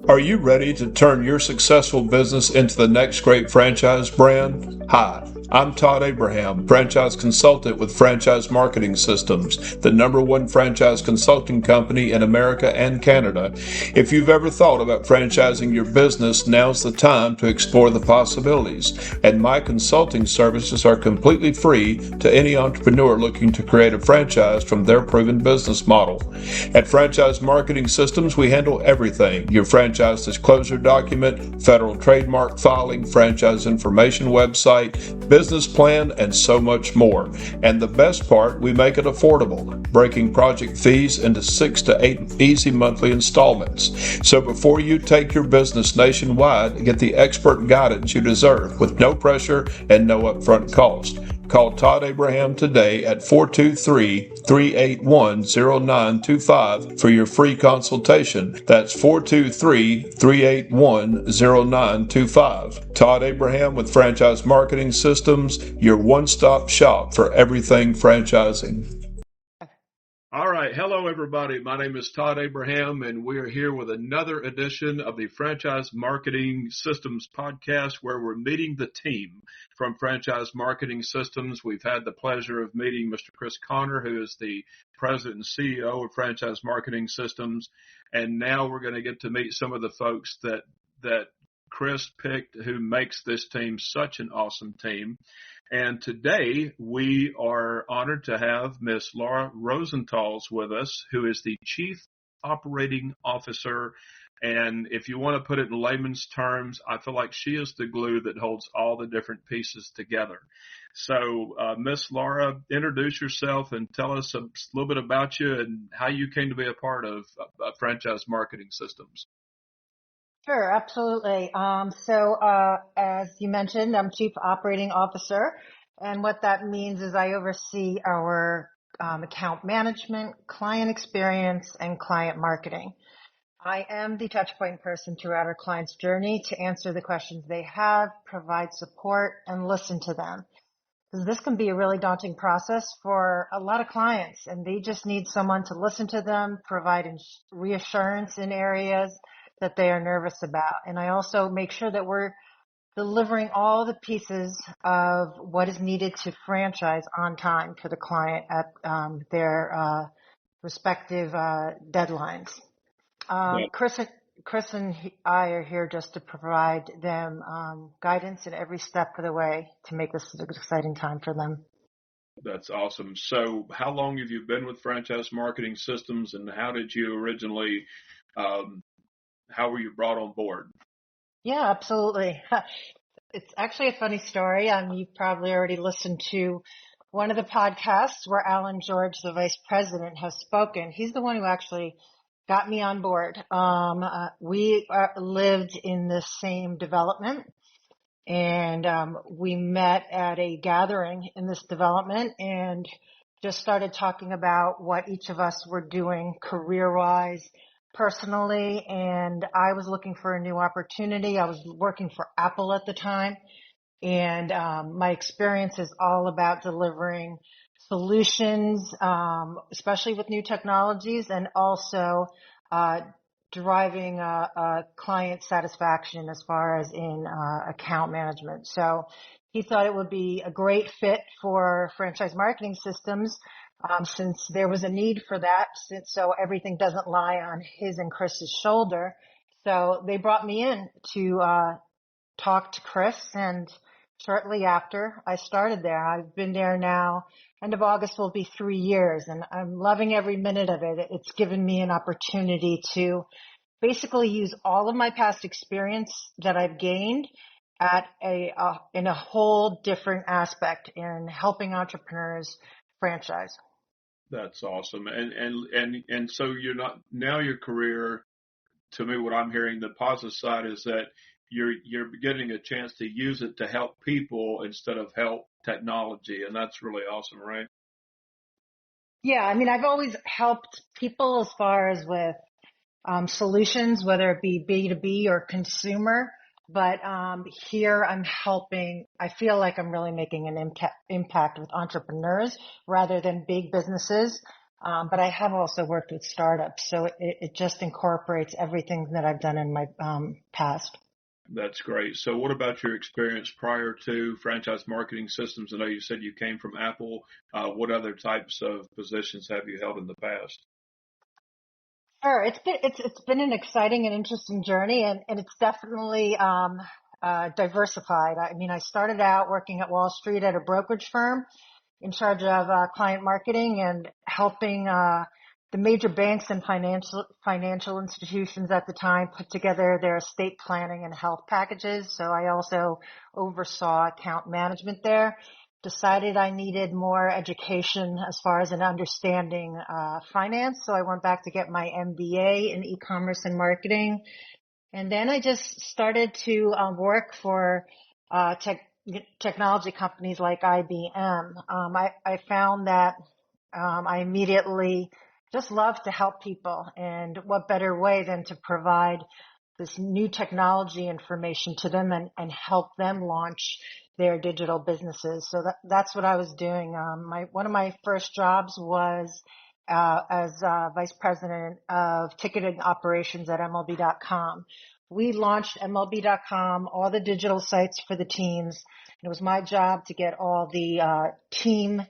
Are you ready to turn your successful business into the next great franchise brand? Hi, I'm Todd Abraham, franchise consultant with Franchise Marketing Systems, the #1 franchise consulting company in America and Canada. If you've ever thought about franchising your business, now's the time to explore the possibilities. And my consulting services are completely free to any entrepreneur looking to create a franchise from their proven business model. At Franchise Marketing Systems, we handle everything: your franchise disclosure document, federal trademark filing, franchise information website, business plan, and so much more. And the best part, we make it affordable, breaking project fees into 6 to 8 easy monthly installments. So before you take your business nationwide, get the expert guidance you deserve with no pressure and no upfront cost. Call Todd Abraham today at 423-381-0925 for your free consultation. That's 423-381-0925. Todd Abraham with Franchise Marketing Systems, your one-stop shop for everything franchising. All right. Hello, everybody. My name is Todd Abraham, and we are here with another edition of the Franchise Marketing Systems podcast, where we're meeting the team from Franchise Marketing Systems. We've had the pleasure of meeting Mr. Chris Connor, who is the president and CEO of Franchise Marketing Systems. And now we're going to get to meet some of the folks that Chris picked, who makes this team such an awesome team. And today we are honored to have Miss Laura Rozentals with us, who is the Chief Operating Officer. And if you want to put it in layman's terms, I feel like she is the glue that holds all the different pieces together. So, Miss Laura, introduce yourself and tell us a little bit about you and how you came to be a part of Franchise Marketing Systems. Sure, absolutely. As you mentioned, I'm Chief Operating Officer, and what that means is I oversee our account management, client experience, and client marketing. I am the touchpoint person throughout our client's journey to answer the questions they have, provide support, and listen to them. Because this can be a really daunting process for a lot of clients, and they just need someone to listen to them, provide reassurance in areas that they are nervous about. And I also make sure that we're delivering all the pieces of what is needed to franchise on time for the client at their respective deadlines. Chris and I are here just to provide them guidance in every step of the way to make this an exciting time for them. That's awesome. So how long have you been with Franchise Marketing Systems, and how did you originally how were you brought on board? Yeah, absolutely. It's actually a funny story. You've probably already listened to one of the podcasts where Alan George, the vice president, has spoken. He's the one who actually got me on board. We lived in the same development, and we met at a gathering in this development and just started talking about what each of us were doing career-wise, personally, and I was looking for a new opportunity. I was working for Apple at the time, and my experience is all about delivering solutions, especially with new technologies, and also driving client satisfaction as far as in account management. So he thought it would be a great fit for Franchise Marketing Systems, since there was a need for that, so everything doesn't lie on his and Chris's shoulder. So they brought me in to talk to Chris, and shortly after I started there. I've been there now, end of August will be 3 years, and I'm loving every minute of it. It's given me an opportunity to basically use all of my past experience that I've gained at in a whole different aspect in helping entrepreneurs franchise. That's awesome. And so you're not, now your career, to me, what I'm hearing, the positive side is that you're getting a chance to use it to help people instead of help technology, and that's really awesome, right? Yeah, I mean, I've always helped people as far as with solutions, whether it be B2B or consumer. But here I'm helping. I feel like I'm really making an impact with entrepreneurs rather than big businesses. But I have also worked with startups, so it just incorporates everything that I've done in my past. That's great. So what about your experience prior to franchise marketing systems? I know you said you came from Apple. What other types of positions have you held in the past? Sure, it's been an exciting and interesting journey, and it's definitely diversified. I mean, I started out working at Wall Street at a brokerage firm in charge of client marketing and helping the major banks and financial institutions at the time put together their estate planning and health packages. So I also oversaw account management there. Decided I needed more education as far as an understanding finance. So I went back to get my MBA in e-commerce and marketing. And then I just started to work for technology companies like IBM. I found that I immediately just love to help people. And what better way than to provide this new technology information to them and help them launch their digital businesses. So that's what I was doing. One of my first jobs was as vice president of ticketing operations at MLB.com. We launched MLB.com, all the digital sites for the teams. It was my job to get all the team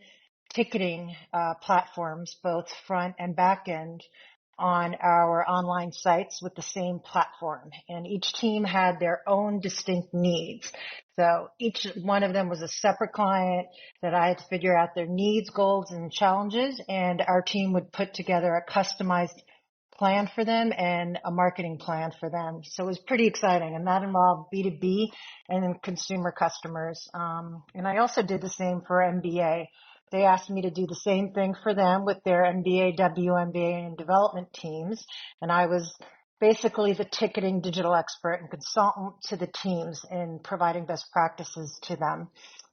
ticketing platforms, both front and back end, on our online sites with the same platform. And each team had their own distinct needs. So each one of them was a separate client that I had to figure out their needs, goals, and challenges. And our team would put together a customized plan for them and a marketing plan for them. So it was pretty exciting. And that involved B2B and then consumer customers. And I also did the same for MBA. They asked me to do the same thing for them with their MBA, WMBA, and development teams. And I was basically the ticketing digital expert and consultant to the teams in providing best practices to them.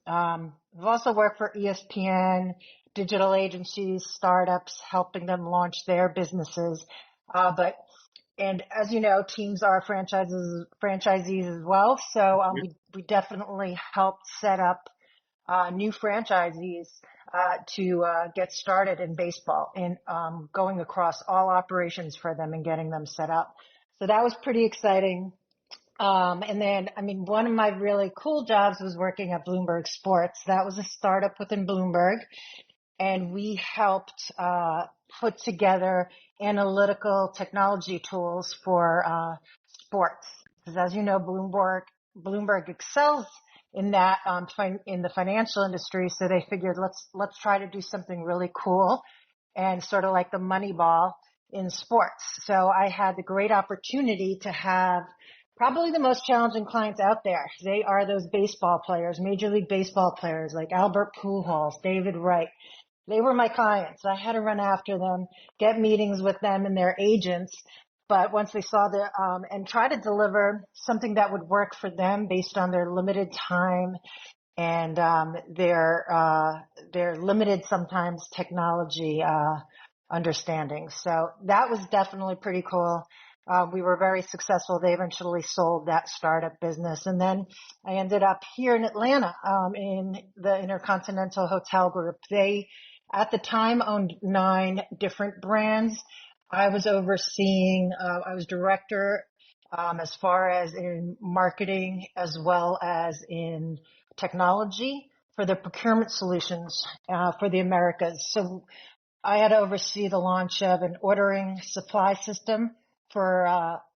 I've also worked for ESPN, digital agencies, startups, helping them launch their businesses. And as you know, teams are franchisees as well. So we definitely helped set up new franchisees to get started in baseball and going across all operations for them and getting them set up. So that was pretty exciting. And then, I mean, one of my really cool jobs was working at Bloomberg Sports. That was a startup within Bloomberg, and we helped put together analytical technology tools for sports. Because as you know, Bloomberg excels in that in the financial industry. So they figured let's try to do something really cool and sort of like the Moneyball in sports. So I had the great opportunity to have probably the most challenging clients out there. They are those baseball players, Major League Baseball players like Albert Pujols, David Wright. They were my clients. I had to run after them, get meetings with them and their agents. But once they saw and try to deliver something that would work for them based on their limited time and their limited sometimes technology understanding. So that was definitely pretty cool. We were very successful. They eventually sold that startup business. And then I ended up here in Atlanta in the Intercontinental Hotel Group. They, at the time, owned 9 different brands. I was overseeing, I was director as far as in marketing as well as in technology for the procurement solutions for the Americas. So I had to oversee the launch of an ordering supply system for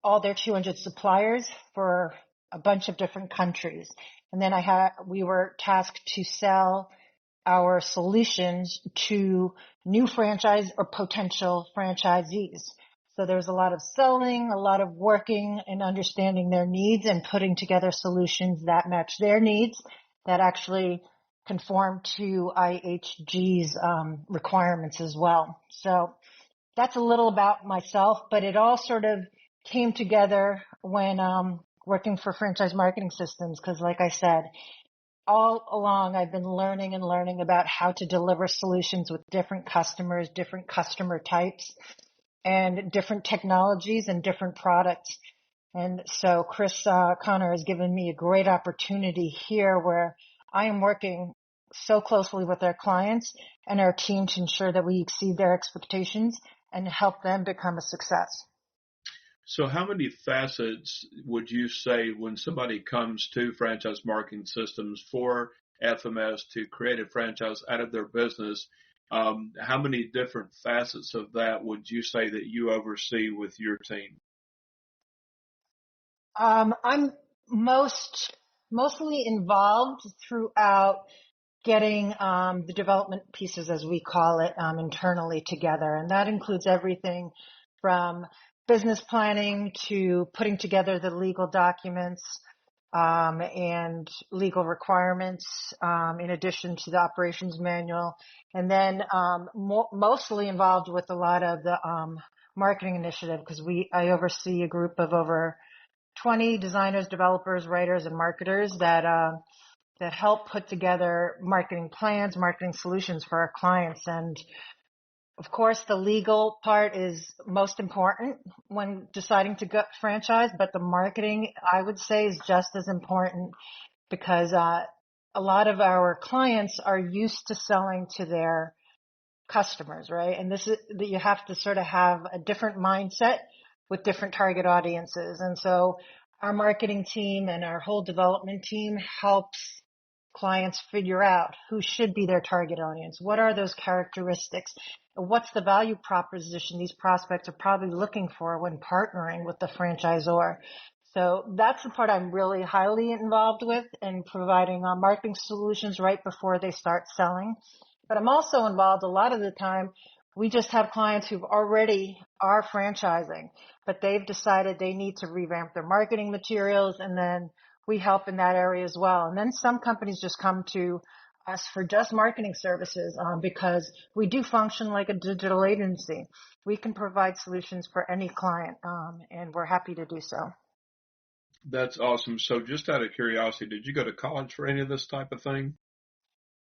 all their 200 suppliers for a bunch of different countries. And then we were tasked to sell our solutions to new franchise or potential franchisees. So there was a lot of selling, a lot of working and understanding their needs and putting together solutions that match their needs that actually conform to IHG's requirements as well. So that's a little about myself, but it all sort of came together when working for Franchise Marketing Systems, because like I said, all along I've been learning about how to deliver solutions with different customers, different customer types, and different technologies and different products. And so Chris Connor has given me a great opportunity here where I am working so closely with our clients and our team to ensure that we exceed their expectations and help them become a success. So how many facets would you say when somebody comes to Franchise Marketing Systems for FMS to create a franchise out of their business? How many different facets of that would you say that you oversee with your team? I'm mostly involved throughout getting the development pieces, as we call it, internally together. And that includes everything from business planning to putting together the legal documents and legal requirements, in addition to the operations manual. And then mostly involved with a lot of the marketing initiative, because I oversee a group of over 20 designers, developers, writers, and marketers that help put together marketing plans, marketing solutions for our clients. And of course, the legal part is most important when deciding to go franchise, but the marketing, I would say, is just as important, because a lot of our clients are used to selling to their customers, right? And this is that you have to sort of have a different mindset with different target audiences. And so our marketing team and our whole development team helps clients figure out who should be their target audience. What are those characteristics? What's the value proposition these prospects are probably looking for when partnering with the franchisor? So that's the part I'm really highly involved with, in providing marketing solutions right before they start selling. But I'm also involved a lot of the time. We just have clients who already are franchising, but they've decided they need to revamp their marketing materials, and then we help in that area as well. And then some companies just come to us for just marketing services, because we do function like a digital agency. We can provide solutions for any client, and we're happy to do so. That's awesome. So just out of curiosity, did you go to college for any of this type of thing?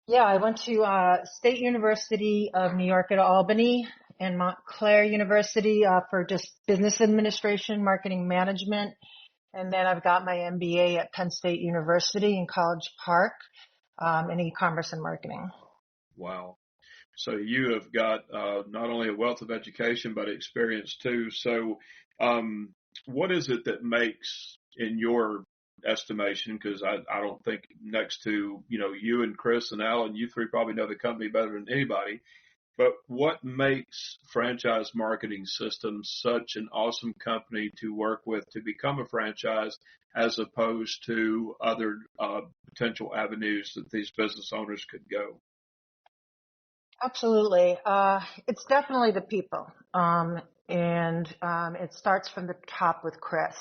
Yeah, I went to State University of New York at Albany and Montclair University for just business administration, marketing management. And then I've got my MBA at Penn State University in College Park in e-commerce and marketing. Wow. So you have got not only a wealth of education, but experience too. So what is it that makes, in your estimation, because I don't think next to, you and Chris and Alan, you three probably know the company better than anybody, but what makes Franchise Marketing Systems such an awesome company to work with to become a franchise, as opposed to other potential avenues that these business owners could go? Absolutely. It's definitely the people. And it starts from the top with Chris.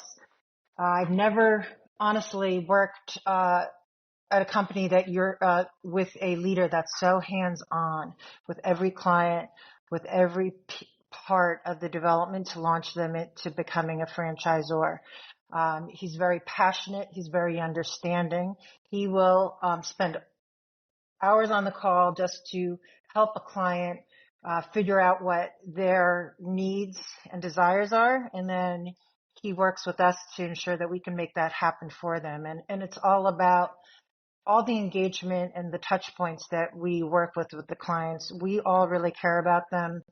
I've never honestly worked at a company that you're with a leader that's so hands-on with every client, with every part of the development to launch them into becoming a franchisor. He's very passionate. He's very understanding. He will spend hours on the call just to help a client figure out what their needs and desires are, and then he works with us to ensure that we can make that happen for them. And it's all about all the engagement and the touch points that we work with the clients. We all really care about them.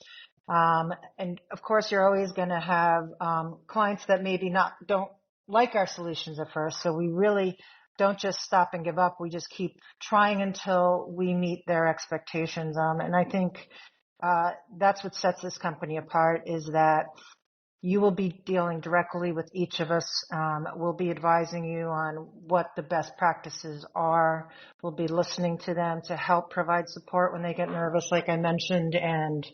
And of course, you're always going to have clients that maybe don't like our solutions at first. So we really don't just stop and give up. We just keep trying until we meet their expectations. And I think that's what sets this company apart, is that you will be dealing directly with each of us. We'll be advising you on what the best practices are. We'll be listening to them to help provide support when they get nervous, like I mentioned. And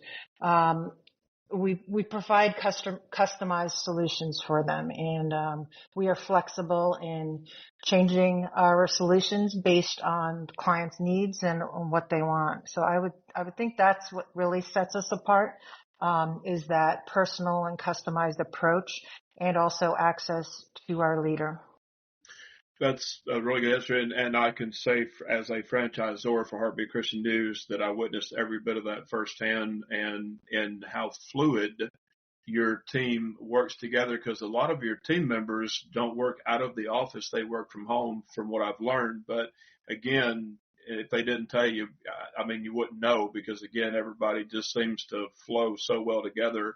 we provide customized solutions for them. And we are flexible in changing our solutions based on clients' needs and on what they want. So I would think that's what really sets us apart. Is that personal and customized approach, and also access to our leader. That's a really good answer. And I can say, as a franchisor for Heartbeat Christian News, that I witnessed every bit of that firsthand, and how fluid your team works together, because a lot of your team members don't work out of the office. They work from home, from what I've learned. But again, if they didn't tell you, I mean, you wouldn't know because again, everybody just seems to flow so well together.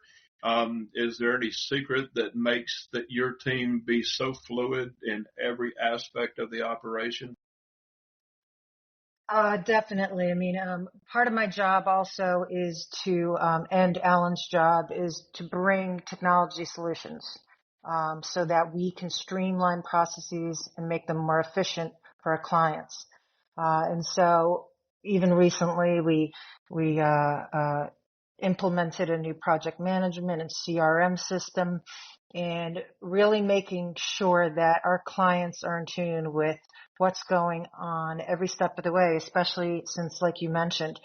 Is there any secret that makes that your team be so fluid in every aspect of the operation? Definitely. I mean, part of my job also is to, and Alan's job is to bring technology solutions, so that we can streamline processes and make them more efficient for our clients. And so even recently we implemented a new project management and CRM system and really making sure that our clients are in tune with what's going on every step of the way, especially since, like you mentioned,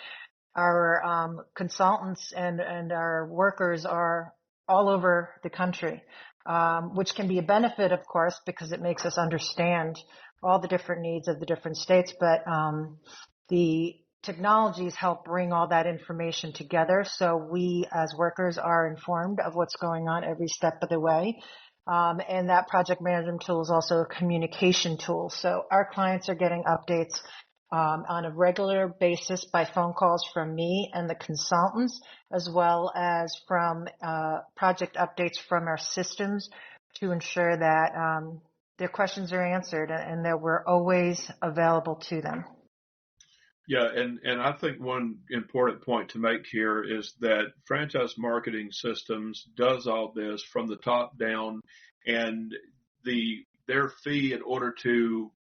our consultants and our workers are all over the country, which can be a benefit, of course, because it makes us understand all the different needs of the different states. But the technologies help bring all that information together, so we as workers are informed of what's going on every step of the way. And that project management tool is also a communication tool. So our clients are getting updates on a regular basis by phone calls from me and the consultants, as well as from project updates from our systems to ensure that their questions are answered and that we're always available to them. Yeah, and I think one important point to make here is that franchise marketing systems does all this from the top down, and their fee in order to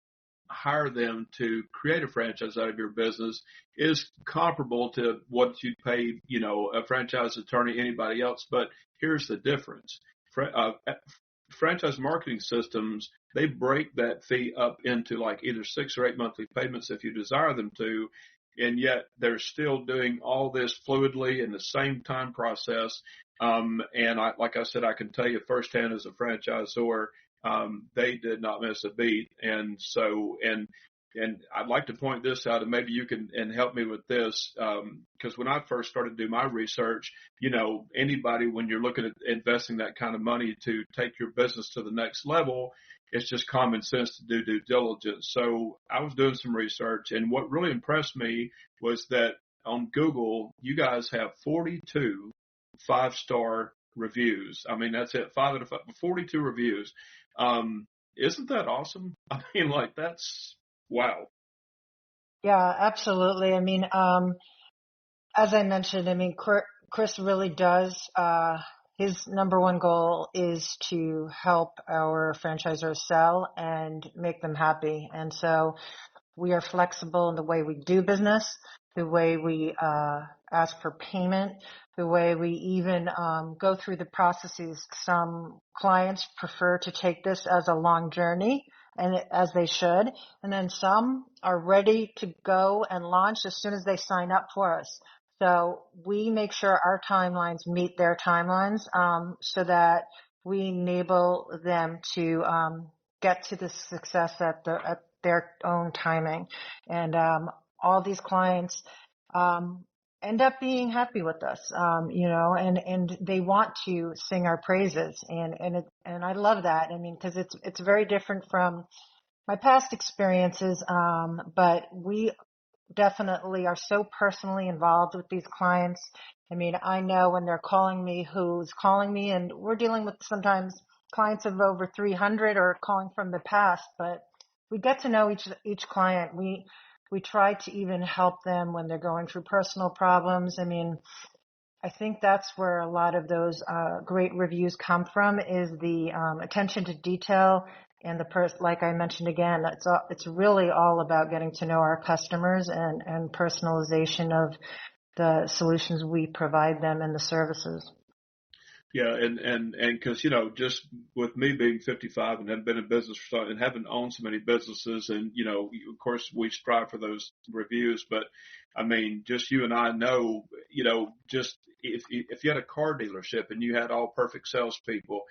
hire them to create a franchise out of your business is comparable to what you'd pay, a franchise attorney, anybody else. But here's the difference. Franchise marketing systems, they break that fee up into like either 6 or 8 monthly payments if you desire them to, and yet they're still doing all this fluidly in the same time process. And like I said, I can tell you firsthand as a franchisor, they did not miss a beat. And so, and I'd like to point this out, and maybe you can and help me with this, because when I first started to do my research, anybody, when you're looking at investing that kind of money to take your business to the next level, it's just common sense to do due diligence. So I was doing some research, and what really impressed me was that on Google, you guys have 42 5-star reviews. I mean, that's it, 42 reviews. Isn't that awesome? I mean, like, that's wow. Yeah, absolutely. I mean, as I mentioned, I mean, Chris really does, his number one goal is to help our franchisors sell and make them happy. And so we are flexible in the way we do business, the way we ask for payment, the way we even go through the processes. Some clients prefer to take this as a long journey, and as they should. And then some are ready to go and launch as soon as they sign up for us. So we make sure our timelines meet their timelines, so that we enable them to get to the success at their own timing. And all these clients end up being happy with us, and they want to sing our praises, and I love that. I mean, because it's very different from my past experiences, but we definitely are so personally involved with these clients. I mean, I know when they're calling me who's calling me, and we're dealing with sometimes clients of over 300 or calling from the past, but we get to know each client. We try to even help them when they're going through personal problems. I mean, I think that's where a lot of those great reviews come from, is the attention to detail. And like I mentioned again, it's really all about getting to know our customers and personalization of the solutions we provide them and the services. Yeah, and because just with me being 55 and having been in business and having owned so many businesses, and of course we strive for those reviews, but I mean, just you and I know, just if you had a car dealership and you had all perfect salespeople,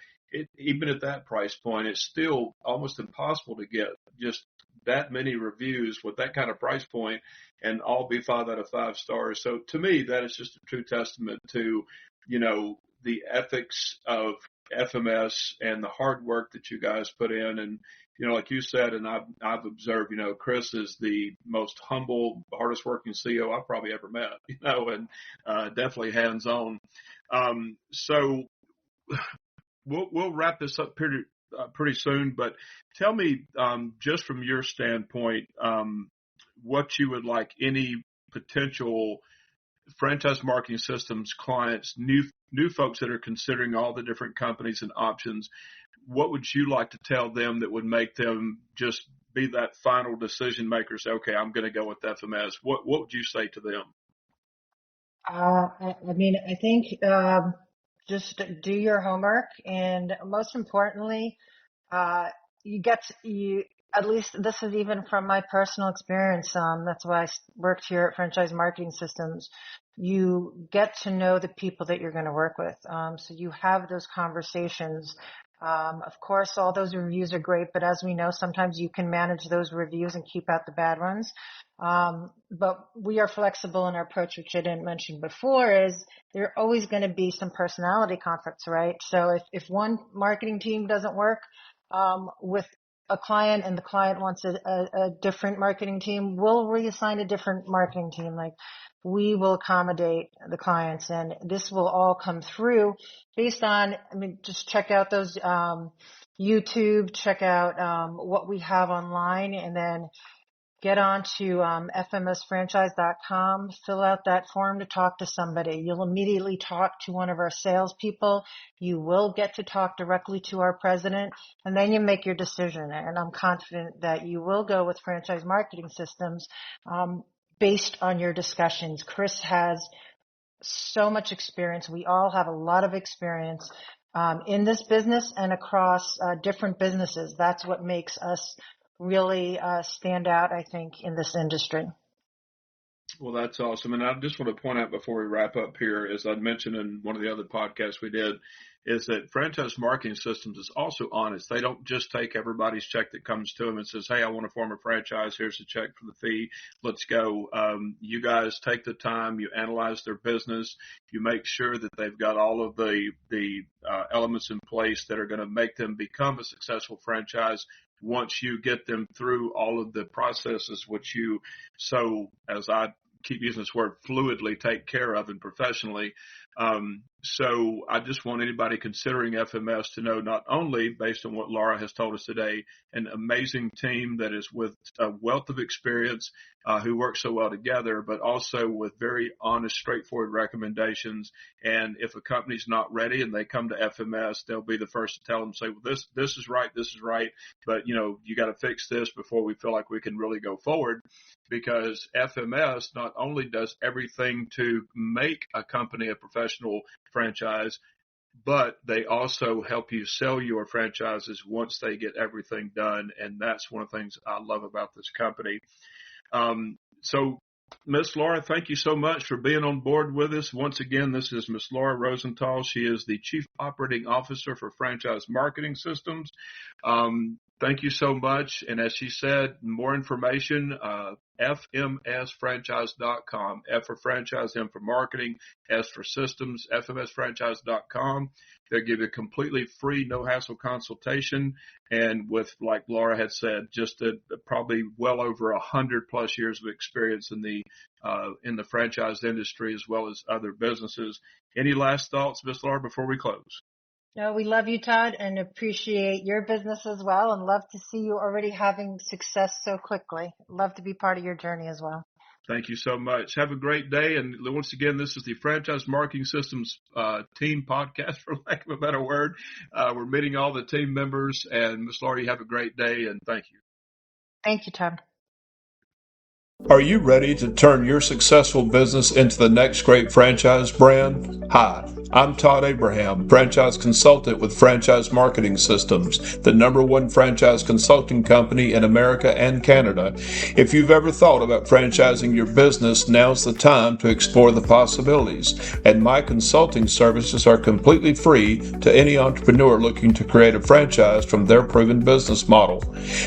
even at that price point, it's still almost impossible to get just that many reviews with that kind of price point and all be 5 out of 5 stars. So to me, that is just a true testament to, the ethics of FMS and the hard work that you guys put in. And, like you said, and I've observed, Chris is the most humble, hardest working CEO I've probably ever met, and definitely hands on. So we'll wrap this up pretty soon, but tell me, just from your standpoint, what you would like any potential franchise marketing systems clients, new folks that are considering all the different companies and options, what would you like to tell them that would make them just be that final decision maker? Say, okay, I'm going to go with FMS. What would you say to them? I think just do your homework, and most importantly, at least this is even from my personal experience. That's why I worked here at Franchise Marketing Systems. You get to know the people that you're going to work with. So you have those conversations. Of course, all those reviews are great, but as we know, sometimes you can manage those reviews and keep out the bad ones. But we are flexible in our approach, which I didn't mention before, is there are always going to be some personality conflicts, right? So if one marketing team doesn't work with a client and the client wants a different marketing team, we'll reassign a different marketing team. Like, we will accommodate the clients, and this will all come through based on, just check out those YouTube, check out what we have online, and then get on to fmsfranchise.com, fill out that form to talk to somebody. You'll immediately talk to one of our salespeople. You will get to talk directly to our president, and then you make your decision. And I'm confident that you will go with Franchise Marketing Systems based on your discussions. Chris has so much experience. We all have a lot of experience in this business and across different businesses. That's what makes us really stand out, I think, in this industry. Well, that's awesome. And I just want to point out before we wrap up here, as I mentioned in one of the other podcasts we did, is that Franchise Marketing Systems is also honest. They don't just take everybody's check that comes to them and says, hey, I want to form a franchise. Here's the check for the fee. Let's go. You guys take the time. You analyze their business. You make sure that they've got all of the elements in place that are going to make them become a successful franchise once you get them through all of the processes, which you, so as I keep using this word, fluidly take care of and professionally. So I just want anybody considering FMS to know, not only based on what Laura has told us today, an amazing team that is with a wealth of experience who work so well together, but also with very honest, straightforward recommendations. And if a company's not ready and they come to FMS, they'll be the first to tell them, say, well, this is right, but you got to fix this before we feel like we can really go forward. Because FMS not only does everything to make a company a professional franchise, but they also help you sell your franchises once they get everything done. And that's one of the things I love about this company. So Miss Laura, thank you so much for being on board with us. Once again, this is Miss Laura Rozental. She is the Chief Operating Officer for Franchise Marketing Systems. Thank you so much. And as she said, more information, fmsfranchise.com, F for franchise, M for marketing, S for systems, fmsfranchise.com. They'll give you a completely free, no hassle consultation. And with, like Laura had said, just probably well over 100+ years of experience in the franchise industry, as well as other businesses. Any last thoughts, Miss Laura, before we close? No, we love you, Todd, and appreciate your business as well, and love to see you already having success so quickly. Love to be part of your journey as well. Thank you so much. Have a great day. And once again, this is the Franchise Marketing Systems team podcast, for lack of a better word. We're meeting all the team members. And Ms. Laura, you have a great day, and thank you. Thank you, Todd. Are you ready to turn your successful business into the next great franchise brand? Hi, I'm Todd Abraham, franchise consultant with Franchise Marketing Systems, the #1 franchise consulting company in America and Canada. If you've ever thought about franchising your business, now's the time to explore the possibilities. And my consulting services are completely free to any entrepreneur looking to create a franchise from their proven business model.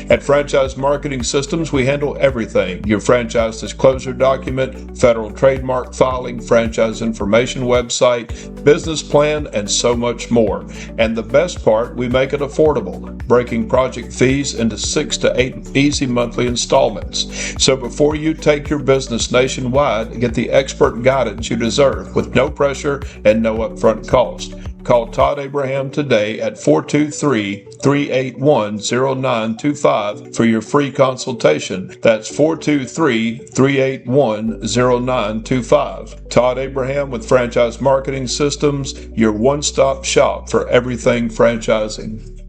At Franchise Marketing Systems, we handle everything your franchise franchise disclosure document, federal trademark filing, franchise information website, business plan, and so much more. And the best part, we make it affordable, breaking project fees into 6 to 8 easy monthly installments. So before you take your business nationwide, get the expert guidance you deserve with no pressure and no upfront cost. Call Todd Abraham today at 423-381-0925 for your free consultation. That's 423-381-0925. Todd Abraham with Franchise Marketing Systems, your one-stop shop for everything franchising.